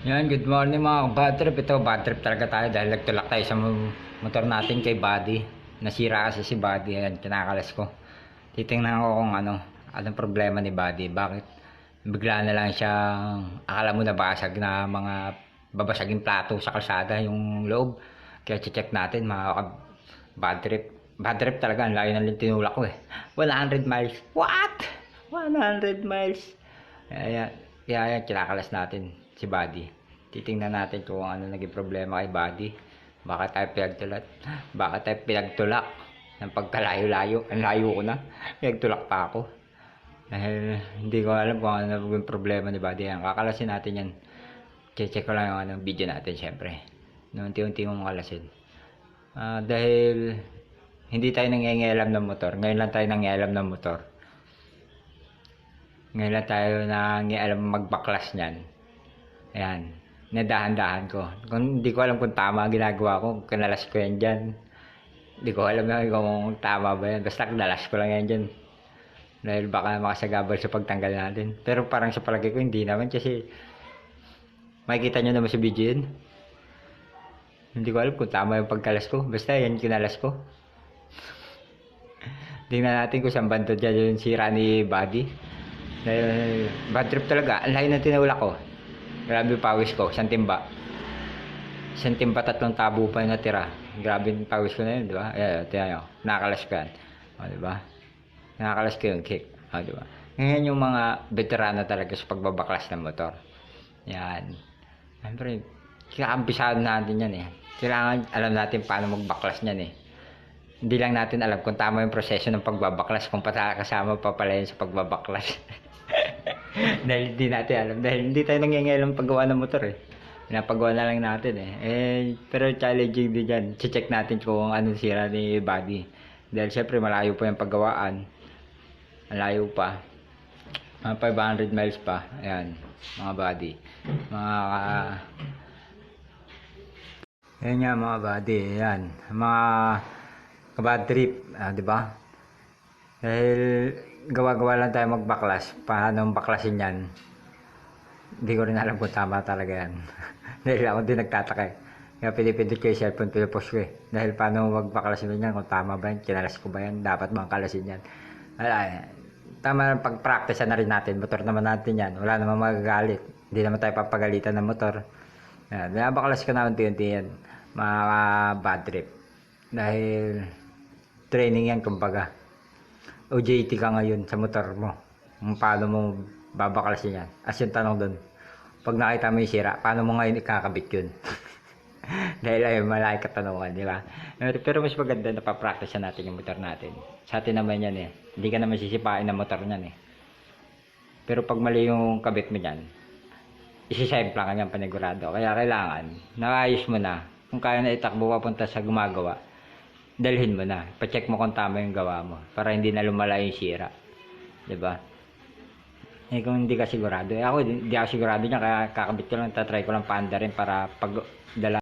Yan, good morning mga bad trip. Ito, bad trip talaga tayo dahil nagtulak tayo sa motor natin kay Buddy. Nasira kasi si Buddy. Ayan, kinakalas ko. Titingnan ko kung anong problema ni Buddy. Bakit bigla na lang siyang, akala mo nabasag na mga babasaging plato sa kalsada yung loob. Kaya check natin mga bad trip. Bad trip talaga, ang layo ng tinulak ko 100 miles. What? 100 miles. Kaya kinakalas natin si Buddy. Titingnan natin kung ano naging problema kay Buddy. Baka tayo pinagtulak. Baka tayo pinagtulak ng pagkalayo-layo. Ang layo ko na. Pinagtulak pa ako. Dahil hindi ko alam kung ano naging problema ni Buddy. Yan, kakalasin natin yan. Check ko lang yung video natin syempre. Unti-unti mong kalasin. Dahil hindi tayo nangingialam ng motor. Ngayon lang tayo nangingialam ng motor. Ngayon lang tayo nangingialam magbaklas niyan. Ayan. Nadahan-dahan ko. Kung hindi ko alam kung tama ang ginagawa ko, kinalas ko yan dyan. Hindi ko alam kung tama ba yan. Basta kinalas ko lang yan dyan. Dahil baka makasagabal sa pagtanggal natin. Pero parang sa palagi ko, hindi naman kasi makikita nyo naman sa video yun. Hindi ko alam kung tama yung pagkalas ko. Basta yan kinalas ko. Tingnan natin kung saan bando dyan yung sira ni Buddy. Dahil bad trip talaga. Ang layo ng tinulak ko. Grabe pawis ko. Isang timba. 3 tabo pa yung natira. Grabe yung pawis ko na yun, di ba? Ayan, tingnan nyo. Nakakalas ko yan. O, di ba? Nakakalas ko yung kick. O, di ba? Ngayon yung mga veterano talaga sa pagbabaklas ng motor. Yan. Siyempre, kakampisado natin yan eh. Kailangan alam natin paano magbaklas niyan eh. Hindi lang natin alam kung tama yung proseso ng pagbabaklas, kung kasama pa pala yun sa pagbabaklas. Dahil hindi natin alam. Dahil hindi tayo nangyayang paggawa ng motor eh. Pinapagawa na lang natin eh. Pero challenging din dyan. Check natin kung anong sira ni Buddy. Dahil syempre malayo pa yung paggawaan. Malayo pa. Mga 500 miles pa. Ayan. Mga Buddy. Ayan nga mga Buddy. Ayan. Mga kabad trip. Di ba? Dahil gawa-gawa lang tayo magbaklas. Paano baklasin yan? Hindi ko rin alam kung tama talaga yan. Dahil ako din nagtataka eh. Kaya pinipindot ko yung cellphone, pinapost ko eh. Dahil paano magbaklasin yan, kung tama ba yan, kinalas ko ba yan, dapat bang kalasin yan. Tama lang pag-practice na rin natin, motor naman natin yan. Wala naman magagalit. Hindi naman tayo papagalitan ng motor. Nabaklas ko na unti-unti yan. Mga bad trip. Dahil training yan kumbaga. OJT ka ngayon sa motor mo. Kung paano mo babaklasin yan. As yung tanong doon, pag nakita mo yung sira, paano mo ngayon ikakabit yun? Dahil ay malaki katanungan, di ba? Pero mas maganda na pa-practice natin yung motor natin. Sa atin naman yan eh. Hindi ka naman sisipain ng motor niyan eh. Pero pag mali yung kabit mo yan, isisempla ka niyang panigurado. Kaya kailangan, naayos mo na. Kung kaya na itakbo papunta sa gumagawa, dalhin mo na. Pa-check mo kung tama yung gawa mo. Para hindi na lumala yung sira. Di ba? Kung hindi ka sigurado. Ako, hindi ako sigurado niya. Kaya kakabit ko lang, tatry ko lang paanda rin para pag dala